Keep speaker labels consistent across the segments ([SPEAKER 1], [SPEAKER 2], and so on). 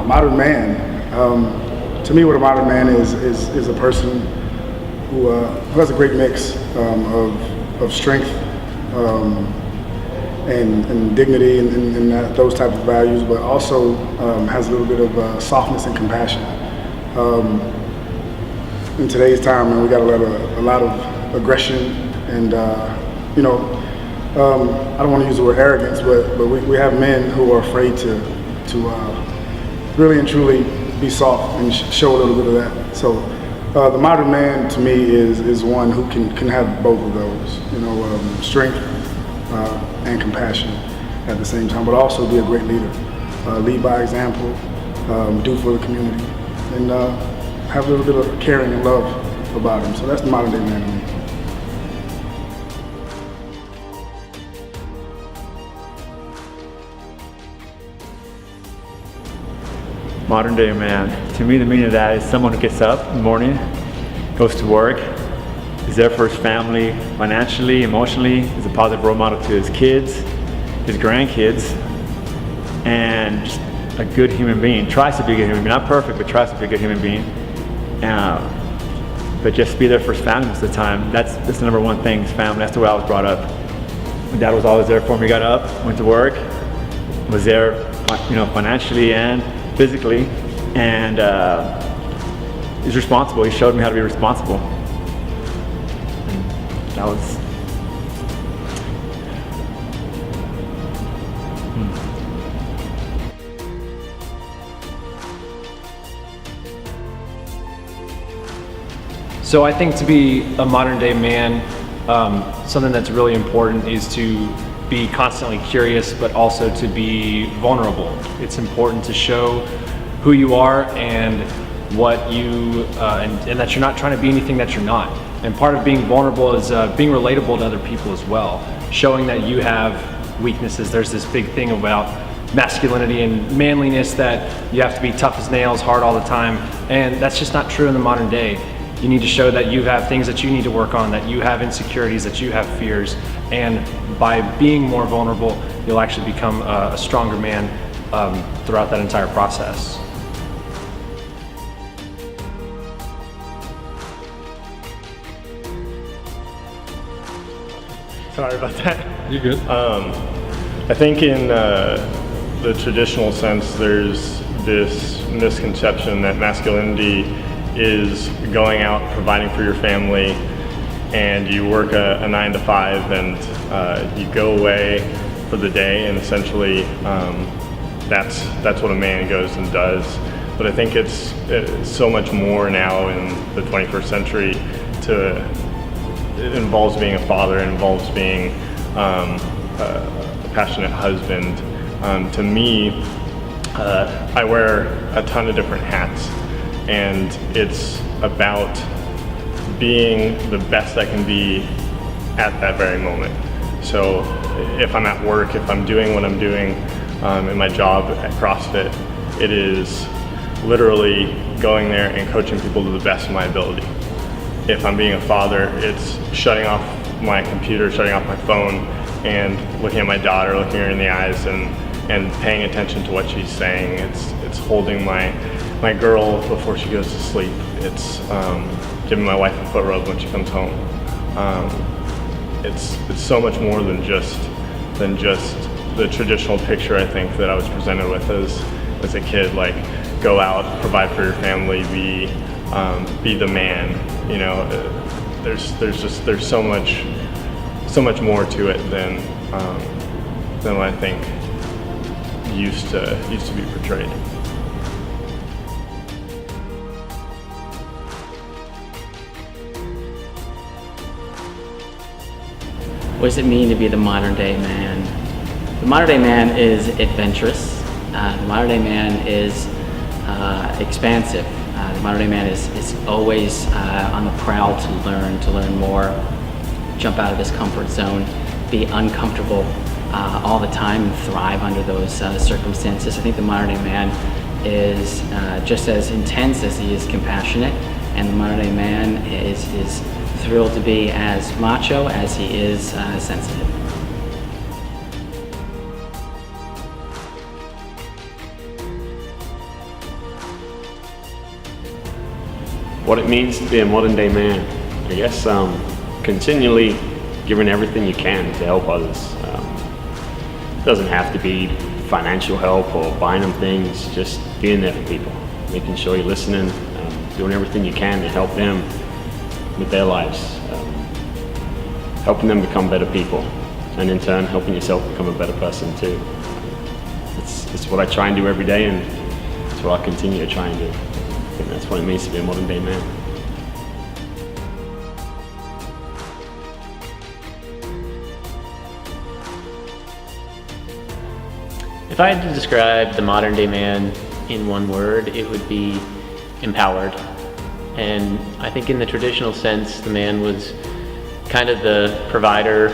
[SPEAKER 1] modern man. To me, what a modern man is a person who has a great mix of strength and dignity and those type of values, but also has a little bit of softness and compassion. In today's time, man, we got a lot of aggression and I don't want to use the word arrogance, but we have men who are afraid to really and truly be soft and show a little bit of that. So the modern man to me is one who can have both of those, strength and compassion at the same time, but also be a great leader, lead by example, do for the community, and have a little bit of caring and love about him. So that's the modern day man to me.
[SPEAKER 2] Modern day man. To me, the meaning of that is someone who gets up in the morning, goes to work, is there for his family financially, emotionally, is a positive role model to his kids, his grandkids, and just a good human being. Tries to be a good human being, not perfect, but tries to be a good human being. But just be there for his family most of the time. That's the number one thing, his family. That's the way I was brought up. My dad was always there for me. Got up, went to work, was there, financially and physically, and he's responsible. He showed me how to be responsible. And that was
[SPEAKER 3] So I think to be a modern day man, something that's really important is to be constantly curious, but also to be vulnerable. It's important to show who you are and what you, and that you're not trying to be anything that you're not. And part of being vulnerable is being relatable to other people as well, showing that you have weaknesses. There's this big thing about masculinity and manliness that you have to be tough as nails, hard all the time, and that's just not true in the modern day. You need to show that you have things that you need to work on, that you have insecurities, that you have fears, and by being more vulnerable, you'll actually become a stronger man throughout that entire process.
[SPEAKER 4] Sorry about that.
[SPEAKER 3] You're good.
[SPEAKER 4] I think in the traditional sense, there's this misconception that masculinity is going out, providing for your family, and you work a 9 to 5 and you go away for the day, and essentially that's what a man goes and does. But I think it's so much more now in the 21st century. It involves being a father, it involves being a passionate husband. To me, I wear a ton of different hats, and it's about being the best I can be at that very moment. So if I'm at work, if I'm doing what I'm doing in my job at CrossFit, it is literally going there and coaching people to the best of my ability. If I'm being a father, it's shutting off my computer, shutting off my phone, and looking at my daughter, looking her in the eyes and paying attention to what she's saying. It's holding my girl before she goes to sleep. It's giving my wife a foot rub when she comes home. It's so much more than just the traditional picture, I think, that I was presented with as a kid. Like, go out, provide for your family, be the man. There's so much more to it than what I think used to be portrayed.
[SPEAKER 5] What does it mean to be the modern day man? The modern day man is adventurous. The modern day man is expansive. The modern day man is always on the prowl to learn more, jump out of his comfort zone, be uncomfortable all the time and thrive under those circumstances. I think the modern day man is just as intense as he is compassionate, and the modern day man is thrilled to be as macho as he is sensitive.
[SPEAKER 6] What it means to be a modern day man, I guess continually giving everything you can to help others. It doesn't have to be financial help or buying them things, just being there for people, making sure you're listening, doing everything you can to help them with their lives, helping them become better people, and in turn helping yourself become a better person too. It's what I try and do every day, and it's what I'll continue to try and do. I think that's what it means to be a modern day man.
[SPEAKER 7] If I had to describe the modern day man in one word, it would be empowered. And I think in the traditional sense, the man was kind of the provider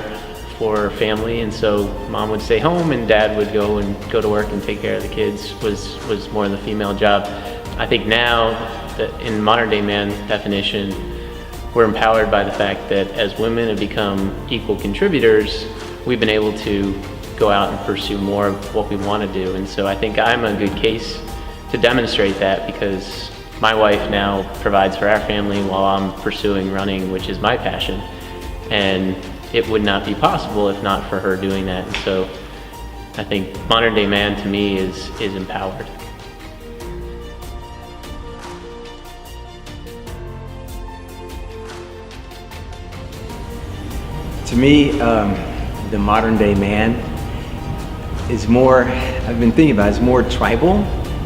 [SPEAKER 7] for family, and so mom would stay home and dad would go to work and take care of the kids, was more the female job. I think now, that in modern day man definition, we're empowered by the fact that as women have become equal contributors, we've been able to go out and pursue more of what we want to do. And so I think I'm a good case to demonstrate that, because my wife now provides for our family while I'm pursuing running, which is my passion. And it would not be possible if not for her doing that. And so I think modern day man to me is empowered.
[SPEAKER 8] To me, the modern day man is more, I've been thinking about it, it's more tribal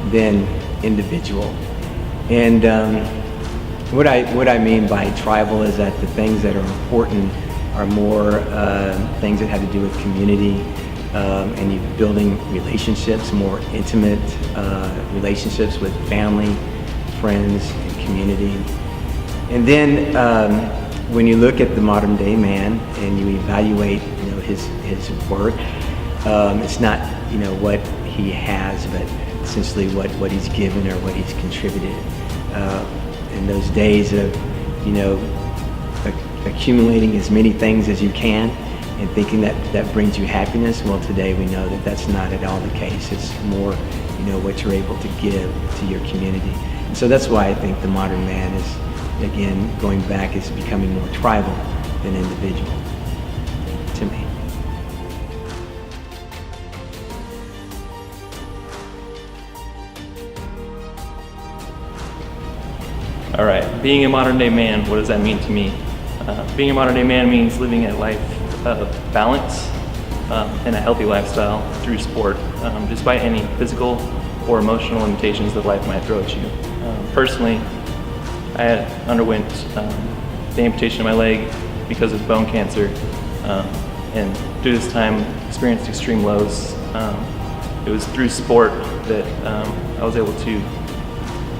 [SPEAKER 8] than individual. And what I mean by tribal is that the things that are important are more things that have to do with community, and you building relationships, more intimate relationships with family, friends, and community. And then when you look at the modern day man and you evaluate, his work, it's not, what he has, but essentially what he's given or what he's contributed. In those days of, accumulating as many things as you can and thinking that brings you happiness, well, today we know that that's not at all the case. It's more, what you're able to give to your community. And so that's why I think the modern man is, again, going back, is becoming more tribal than individual, to me.
[SPEAKER 9] All right, being a modern day man, what does that mean to me? Being a modern day man means living a life of balance and a healthy lifestyle through sport, despite any physical or emotional limitations that life might throw at you. Personally, I underwent the amputation of my leg because of bone cancer, and through this time experienced extreme lows. It was through sport that I was able to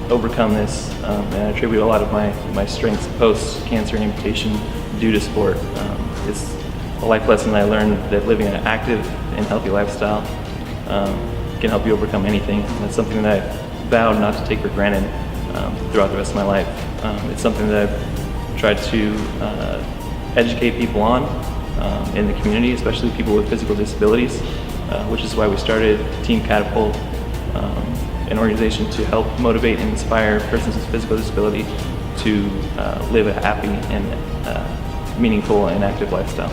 [SPEAKER 9] overcome this, and I attribute a lot of my strengths post-cancer amputation due to sport. It's a life lesson that I learned that living an active and healthy lifestyle can help you overcome anything. And that's something that I vowed not to take for granted throughout the rest of my life. It's something that I've tried to educate people on in the community, especially people with physical disabilities, which is why we started Team Catapult, an organization to help motivate and inspire persons with physical disability to live a happy and meaningful and active lifestyle.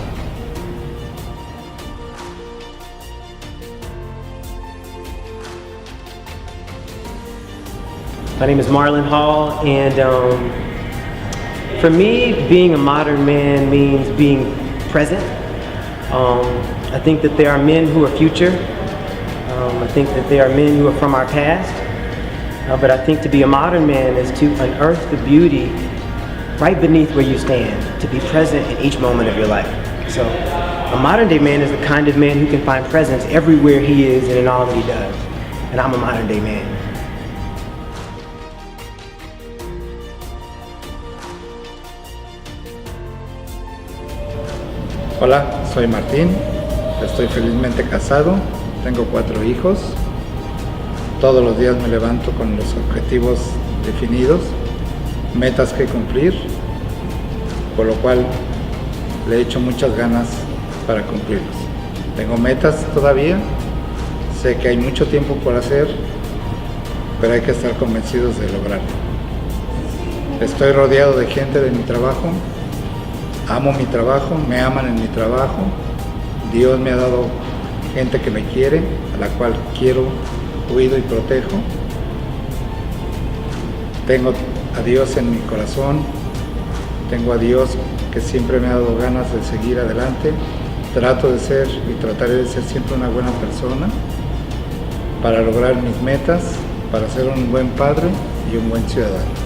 [SPEAKER 10] My name is Marlon Hall, and for me, being a modern man means being present. I think that there are men who are future. I think that there are men who are from our past, but I think to be a modern man is to unearth the beauty right beneath where you stand, to be present in each moment of your life. So a modern day man is the kind of man who can find presence everywhere he is and in all that he does. And I'm a modern day man.
[SPEAKER 11] Hola, soy Martín, estoy felizmente casado, tengo 4 hijos, todos los días me levanto con los objetivos definidos, metas que cumplir, por lo cual le echo muchas ganas para cumplirlos. Tengo metas todavía, sé que hay mucho tiempo por hacer, pero hay que estar convencidos de lograrlo. Estoy rodeado de gente de mi trabajo. Amo mi trabajo, me aman en mi trabajo. Dios me ha dado gente que me quiere, a la cual quiero, cuido y protejo. Tengo a Dios en mi corazón. Tengo a Dios que siempre me ha dado ganas de seguir adelante. Trato de ser y trataré de ser siempre una buena persona para lograr mis metas, para ser un buen padre y un buen ciudadano.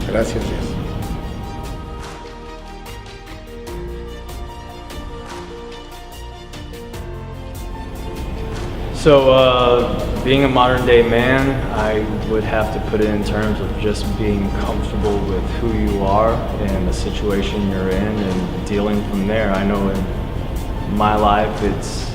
[SPEAKER 11] Gracias, Dios.
[SPEAKER 12] So, being a modern day man, I would have to put it in terms of just being comfortable with who you are and the situation you're in and dealing from there. I know in my life it's,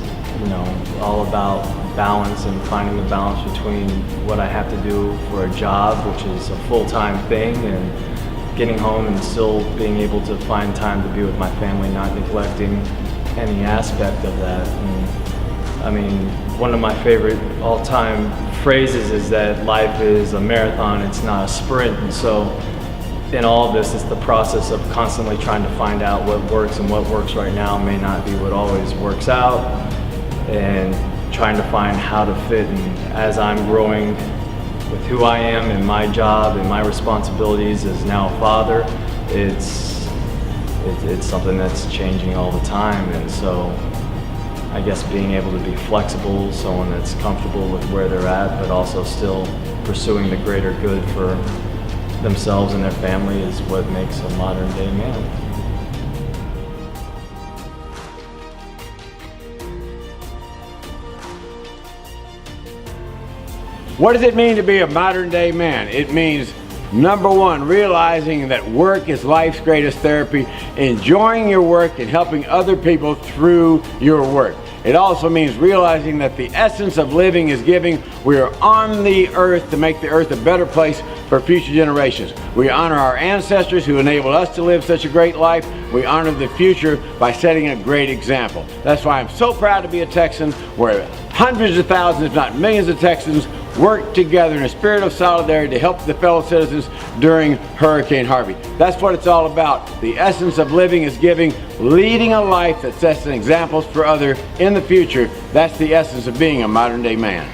[SPEAKER 12] all about balance and finding the balance between what I have to do for a job, which is a full-time thing, and getting home and still being able to find time to be with my family, not neglecting any aspect of that. And, I mean, one of my favorite all-time phrases is that life is a marathon, it's not a sprint. And so in all of this, it's the process of constantly trying to find out what works, and what works right now may not be what always works out, and trying to find how to fit. And as I'm growing with who I am and my job and my responsibilities as now a father, it's something that's changing all the time. And so I guess being able to be flexible, someone that's comfortable with where they're at, but also still pursuing the greater good for themselves and their family is what makes a modern day man.
[SPEAKER 13] What does it mean to be a modern day man? It means, number one, realizing that work is life's greatest therapy, enjoying your work and helping other people through your work. It also means realizing that the essence of living is giving. We are on the earth to make the earth a better place for future generations. We honor our ancestors who enabled us to live such a great life. We honor the future by setting a great example. That's why I'm so proud to be a Texan, where hundreds of thousands, if not millions of Texans, work together in a spirit of solidarity to help the fellow citizens during Hurricane Harvey. That's what it's all about. The essence of living is giving, leading a life that sets an example for others in the future. That's the essence of being a modern day man.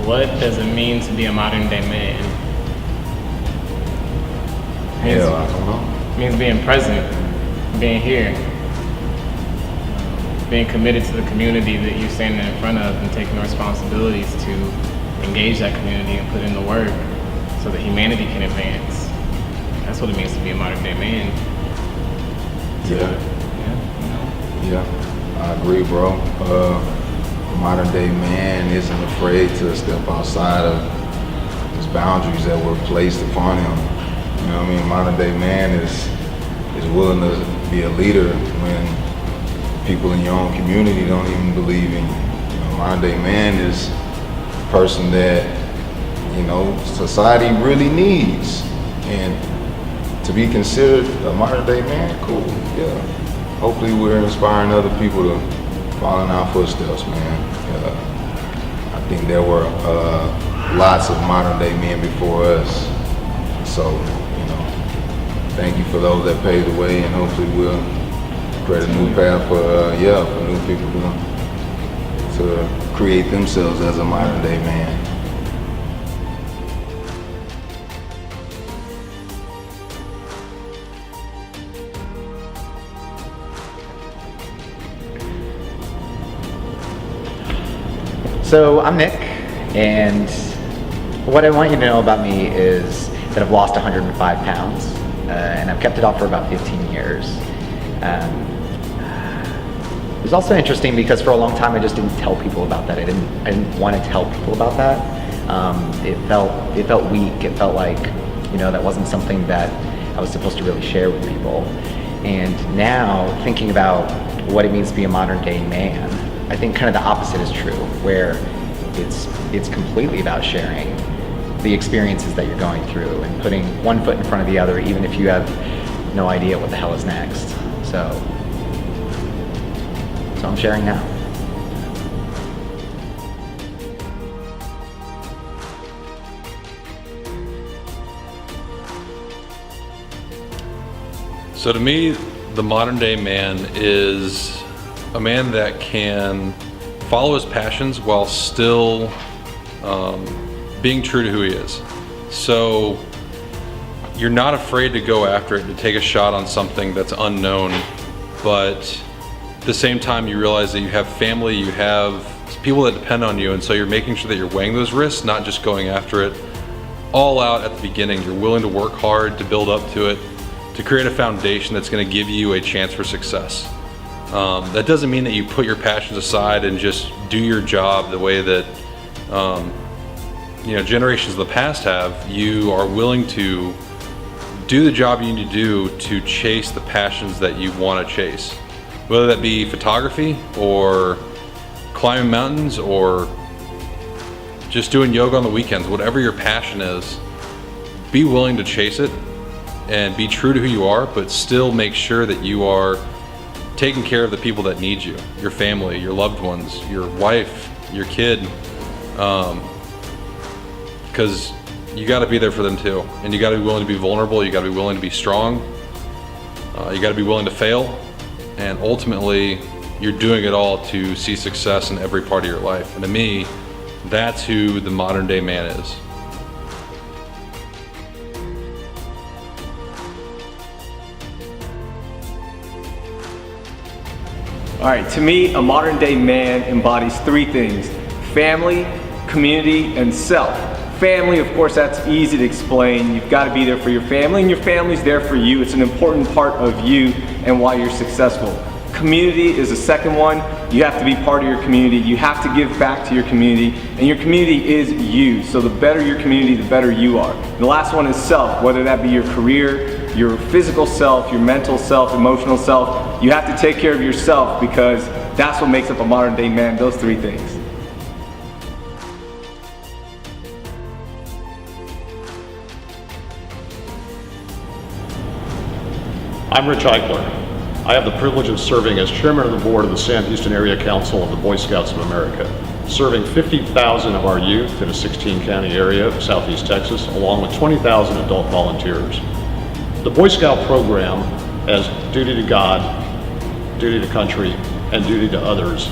[SPEAKER 14] What does it mean to be a modern day man?
[SPEAKER 15] Hell, I don't know.
[SPEAKER 14] It means being present, being here, being committed to the community that you're standing in front of, and taking the responsibilities to engage that community and put in the work so that humanity can advance. That's what it means to be a modern day man.
[SPEAKER 15] Yeah, I agree, bro. A modern day man isn't afraid to step outside of his boundaries that were placed upon him. You know what I mean? Modern day man is willing to be a leader when people in your own community don't even believe in you. Modern day man is a person that, society really needs. And to be considered a modern day man, cool, yeah. Hopefully we're inspiring other people to follow in our footsteps, man. I think there were lots of modern day men before us. So, thank you for those that paved the way, and hopefully we'll create a new path for new people to create themselves as a modern day man.
[SPEAKER 16] So I'm Nick, and what I want you to know about me is that I've lost 105 pounds, and I've kept it off for about 15 years. It was also interesting because for a long time I just didn't tell people about that. I didn't want to tell people about that. It felt weak. It felt like, that wasn't something that I was supposed to really share with people. And now, thinking about what it means to be a modern day man, I think kind of the opposite is true, where it's completely about sharing the experiences that you're going through and putting one foot in front of the other, even if you have no idea what the hell is next. So I'm sharing now.
[SPEAKER 17] So to me, the modern day man is a man that can follow his passions while still being true to who he is. So you're not afraid to go after it, to take a shot on something that's unknown, but at the same time you realize that you have family, you have people that depend on you, and so you're making sure that you're weighing those risks, not just going after it all out at the beginning. You're willing to work hard to build up to it, to create a foundation that's going to give you a chance for success. That doesn't mean that you put your passions aside and just do your job the way that generations of the past have. You are willing to do the job you need to do to chase the passions that you want to chase, whether that be photography or climbing mountains or just doing yoga on the weekends. Whatever your passion is, be willing to chase it and be true to who you are, but still make sure that you are taking care of the people that need you, your family, your loved ones, your wife, your kid, because you got to be there for them too. And you got to be willing to be vulnerable, you got to be willing to be strong, you got to be willing to fail, and ultimately you're doing it all to see success in every part of your life. And to me, that's who the modern day man is.
[SPEAKER 18] All right, to me, a modern day man embodies three things: family, community, and self. Family, of course, that's easy to explain. You've got to be there for your family, and your family's there for you. It's an important part of you and why you're successful. Community is the second one. You have to be part of your community. You have to give back to your community, and your community is you. So the better your community, the better you are. And the last one is self, whether that be your career, your physical self, your mental self, emotional self. You have to take care of yourself, because that's what makes up a modern day man, those three things.
[SPEAKER 19] I'm Rich Eichler. I have the privilege of serving as chairman of the board of the Sam Houston Area Council of the Boy Scouts of America, serving 50,000 of our youth in a 16-county area of Southeast Texas, along with 20,000 adult volunteers. The Boy Scout program, as duty to God, duty to country, and duty to others,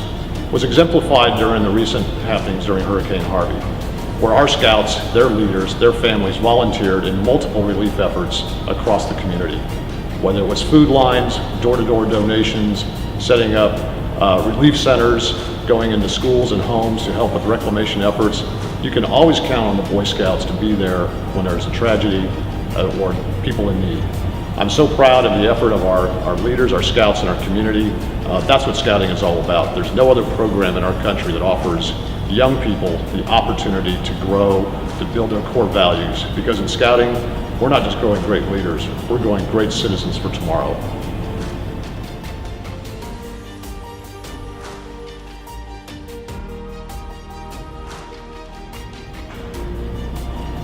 [SPEAKER 19] was exemplified during the recent happenings during Hurricane Harvey, where our scouts, their leaders, their families volunteered in multiple relief efforts across the community. Whether it was food lines, door-to-door donations, setting up relief centers, going into schools and homes to help with reclamation efforts, you can always count on the Boy Scouts to be there when there's a tragedy or people in need. I'm so proud of the effort of our leaders, our scouts, and our community. That's what scouting is all about. There's no other program in our country that offers young people the opportunity to grow, to build their core values. Because in scouting, we're not just growing great leaders, we're growing great citizens for tomorrow.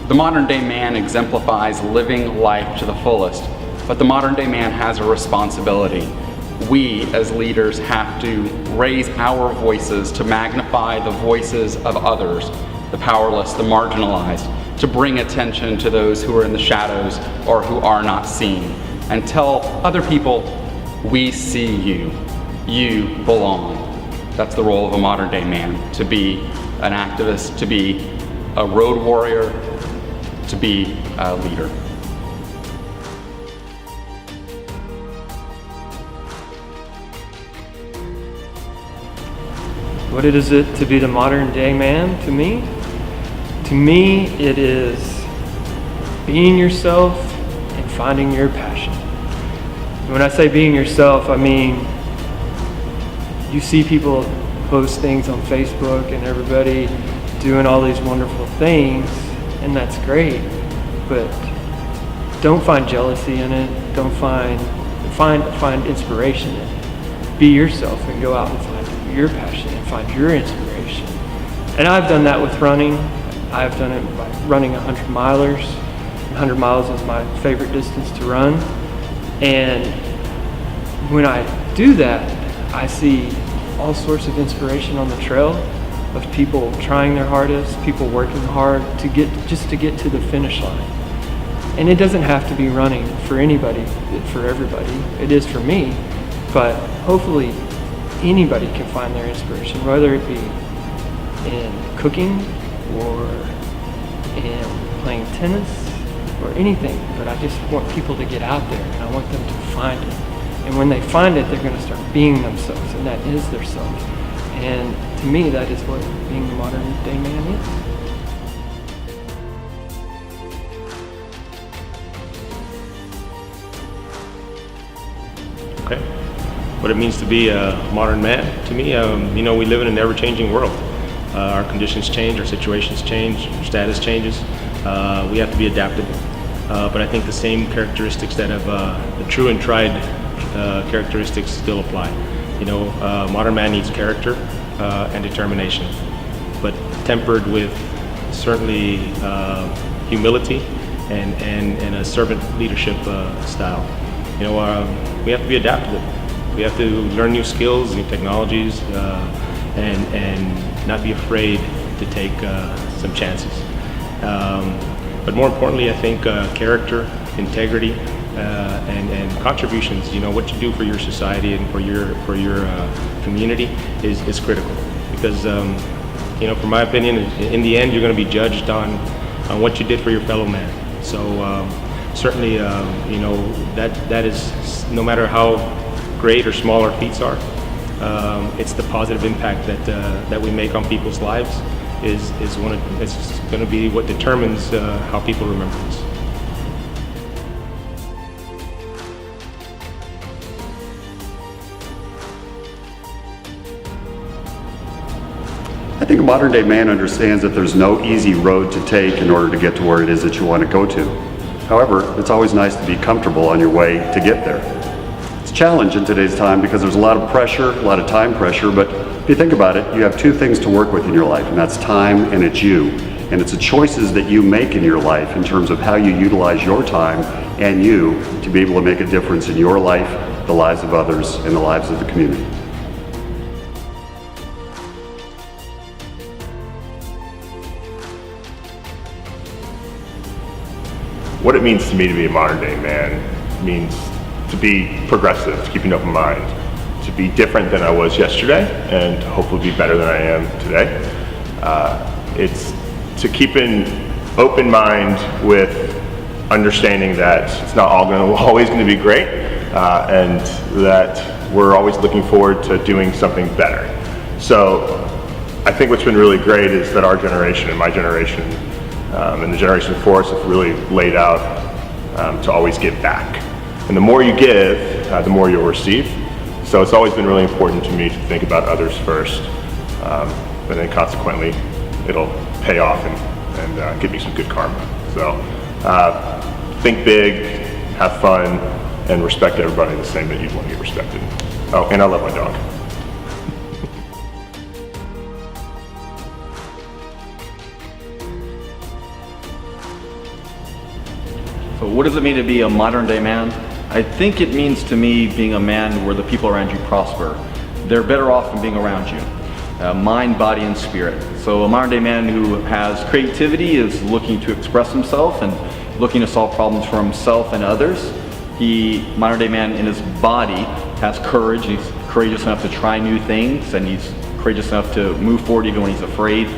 [SPEAKER 20] The modern day man exemplifies living life to the fullest, but the modern day man has a responsibility. We as leaders have to raise our voices to magnify the voices of others, the powerless, the marginalized, to bring attention to those who are in the shadows or who are not seen, and tell other people, we see you, you belong. That's the role of a modern day man, to be an activist, to be a road warrior, to be a leader.
[SPEAKER 21] What is it to be the modern day man to me? To me, it is being yourself and finding your passion. When I say being yourself, I mean you see people post things on Facebook and everybody doing all these wonderful things, and that's great, but don't find jealousy in it. Don't find inspiration in it. Be yourself and go out and find your passion and find your inspiration. And I've done that with running. I've done it by running 100 milers. 100 miles is my favorite distance to run. And when I do that, I see all sorts of inspiration on the trail of people trying their hardest, people working hard to get to the finish line. And it doesn't have to be running for anybody, for everybody. It is for me, but hopefully anybody can find their inspiration, whether it be in cooking or in playing tennis or anything. But I just want people to get out there, and I want them to find it. And when they find it, they're going to start being themselves, and that is their self. And to me, that is what being a modern day man is.
[SPEAKER 1] Okay. What it means to be a modern man, to me, we live in an ever-changing world. Our conditions change, our situations change, our status changes. We have to be adaptable. But I think the same characteristics that have the true and tried characteristics still apply. Modern man needs character and determination, but tempered with certainly humility and a servant leadership style. We have to be adaptable. We have to learn new skills, new technologies, and not be afraid to take some chances. But more importantly, I think character, integrity, and contributions. What you do for your society and for your community is critical. Because from my opinion, in the end, you're going to be judged on what you did for your fellow man. So certainly, that is, no matter how great or small our feats are, it's the positive impact that we make on people's lives is going to be what determines how people remember us.
[SPEAKER 19] I think a modern day man understands that there's no easy road to take in order to get to where it is that you want to go to. However, it's always nice to be comfortable on your way to get there. It's a challenge in today's time because there's a lot of pressure, a lot of time pressure, but if you think about it, you have two things to work with in your life, and that's time and it's you. And it's the choices that you make in your life in terms of how you utilize your time and you to be able to make a difference in your life, the lives of others, and the lives of the community.
[SPEAKER 22] What it means to me to be a modern day man means to be progressive, to keep an open mind, to be different than I was yesterday, and to hopefully be better than I am today. It's to keep an open mind with understanding that it's not always going to be great, and that we're always looking forward to doing something better. So I think what's been really great is that our generation and my generation and the generation before us have really laid out to always give back. And the more you give, the more you'll receive. So it's always been really important to me to think about others first, and then consequently it'll pay off and give me some good karma. So think big, have fun, and respect everybody the same that you'd want to get respected. Oh, and I love my dog.
[SPEAKER 23] So what does it mean to be a modern day man? I think it means to me being a man where the people around you prosper. They're better off from being around you. Mind, body, and spirit. So a modern day man who has creativity is looking to express himself and looking to solve problems for himself and others. Modern day man in his body has courage. He's courageous enough to try new things, and he's courageous enough to move forward even when he's afraid.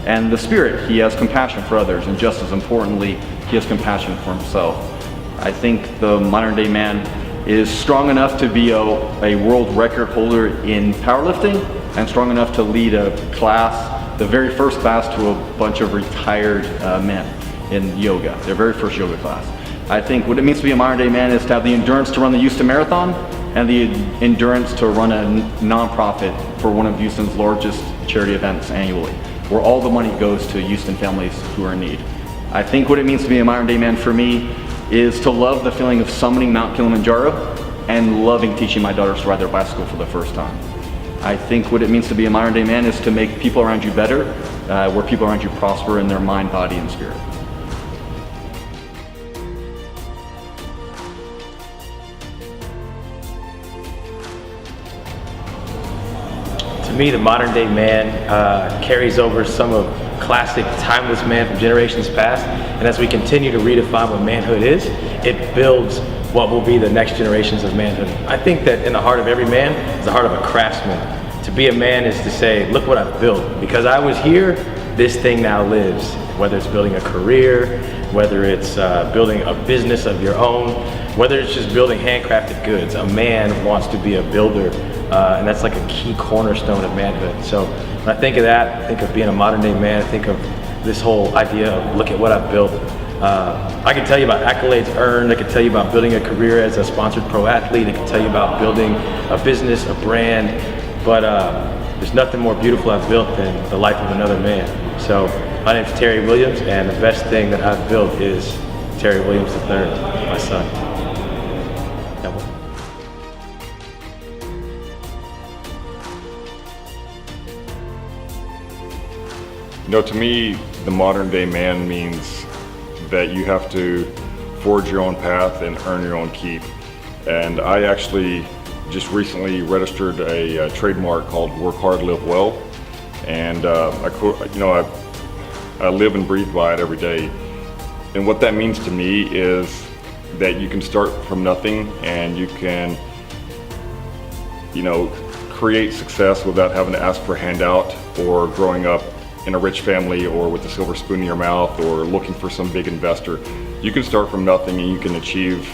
[SPEAKER 23] And the spirit, he has compassion for others, and just as importantly, he has compassion for himself. I think the modern day man is strong enough to be a world record holder in powerlifting, and strong enough to lead a class, the very first class to a bunch of retired men in yoga, their very first yoga class. I think what it means to be a modern day man is to have the endurance to run the Houston Marathon and the endurance to run a nonprofit for one of Houston's largest charity events annually, where all the money goes to Houston families who are in need. I think what it means to be a modern day man for me is to love the feeling of summiting Mount Kilimanjaro and loving teaching my daughters to ride their bicycle for the first time. I think what it means to be a modern day man is to make people around you better, where people around you prosper in their mind, body, and spirit.
[SPEAKER 1] To me, the modern day man carries over some of classic timeless man from generations past, and as we continue to redefine what manhood is, it builds what will be the next generations of manhood. I think that in the heart of every man is the heart of a craftsman. To be a man is to say, look what I've built. Because I was here, this thing now lives. Whether it's building a career, whether it's building a business of your own, whether it's just building handcrafted goods, a man wants to be a builder, and that's like a key cornerstone of manhood. So when I think of that, I think of being a modern day man, I think of this whole idea of look at what I've built. I can tell you about accolades earned, I can tell you about building a career as a sponsored pro athlete, I can tell you about building a business, a brand, but there's nothing more beautiful I've built than the life of another man. So my name's Terry Williams, and the best thing that I've built is Terry Williams III, my son.
[SPEAKER 2] You know, to me, the modern day man means that you have to forge your own path and earn your own keep. And I actually just recently registered a trademark called Work Hard, Live Well. And I live and breathe by it every day. And what that means to me is that you can start from nothing and you can, create success without having to ask for a handout or growing up in a rich family or with a silver spoon in your mouth or looking for some big investor. You can start from nothing and you can achieve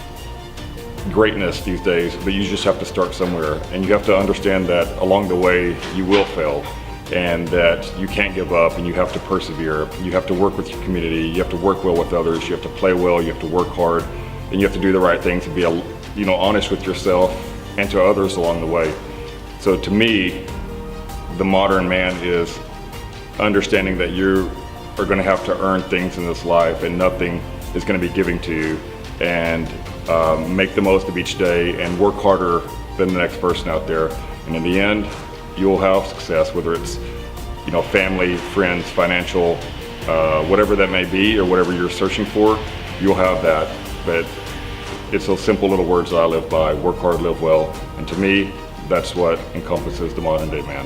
[SPEAKER 2] greatness these days, but you just have to start somewhere. And you have to understand that along the way you will fail and that you can't give up and you have to persevere. You have to work with your community, you have to work well with others, you have to play well, you have to work hard, and you have to do the right things and be honest with yourself and to others along the way. So to me, the modern man is understanding that you are going to have to earn things in this life and nothing is going to be given to you, and make the most of each day and work harder than the next person out there. And in the end, you'll have success, whether it's family, friends, financial, whatever that may be or whatever you're searching for, you'll have that. But it's those simple little words that I live by: work hard, live well. And to me, that's what encompasses the modern day man.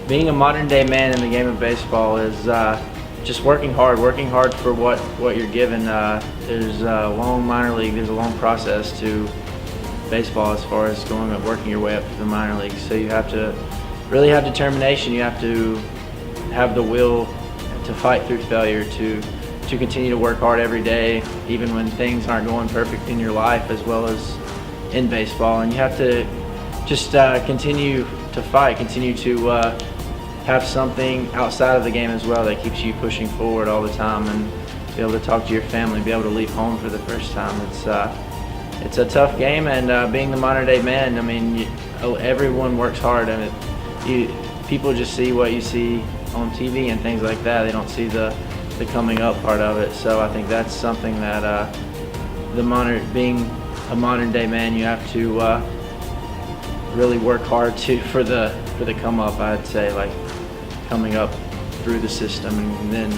[SPEAKER 3] Being a modern day man in the game of baseball is just working hard for what you're given. There's a long minor league, there's a long process to baseball as far as working your way up to the minor leagues. So you have to really have determination, you have to have the will to fight through failure, to continue to work hard every day, even when things aren't going perfect in your life as well as in baseball. And you have to just continue to fight, continue to have something outside of the game as well that keeps you pushing forward all the time, and be able to talk to your family, be able to leave home for the first time. It's a tough game, and being the modern day man, I mean, everyone works hard. I mean, people just see what you see on TV and things like that. They don't see the coming up part of it. So I think that's something that being a modern day man, you have to really work hard for the come up. I'd say, like, coming up through the system, and then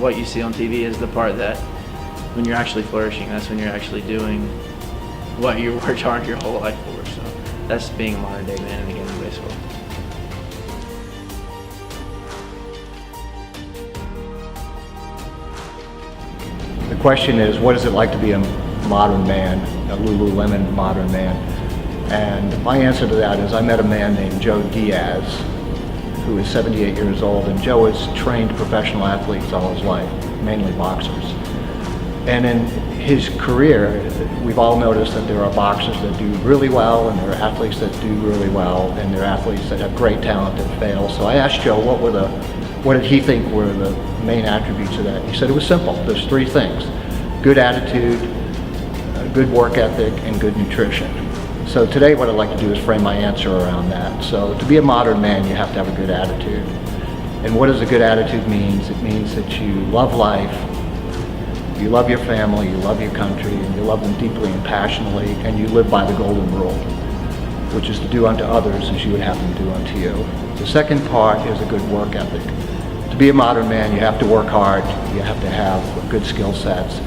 [SPEAKER 3] what you see on TV is the part that when you're actually flourishing, that's when you're actually doing what you worked hard your whole life for. So that's being a modern day man in the game of baseball.
[SPEAKER 4] The question is, what is it like to be a modern man, a Lululemon modern man? And my answer to that is, I met a man named Joe Diaz, who is 78 years old, and Joe has trained professional athletes all his life, mainly boxers. And in his career, we've all noticed that there are boxers that do really well, and there are athletes that do really well, and there are athletes that have great talent that fail. So I asked Joe what did he think were the main attributes of that. He said it was simple. There's three things: good attitude, good work ethic, and good nutrition. So today what I'd like to do is frame my answer around that. So to be a modern man, you have to have a good attitude. And what does a good attitude mean? It means that you love life, you love your family, you love your country, and you love them deeply and passionately, and you live by the golden rule, which is to do unto others as you would have them do unto you. The second part is a good work ethic. To be a modern man, you have to work hard, you have to have good skill sets,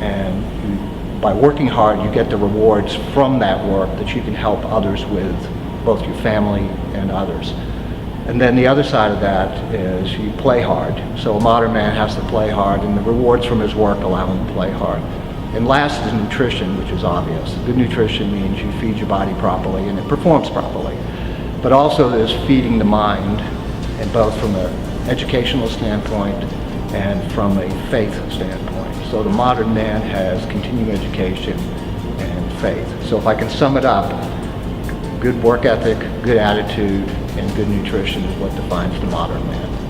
[SPEAKER 4] And by working hard, you get the rewards from that work that you can help others with, both your family and others. And then the other side of that is you play hard. So a modern man has to play hard, and the rewards from his work allow him to play hard. And last is nutrition, which is obvious. Good nutrition means you feed your body properly and it performs properly. But also there's feeding the mind, and both from an educational standpoint and from a faith standpoint. So the modern man has continuing education and faith. So if I can sum it up, good work ethic, good attitude, and good nutrition is what defines the modern man.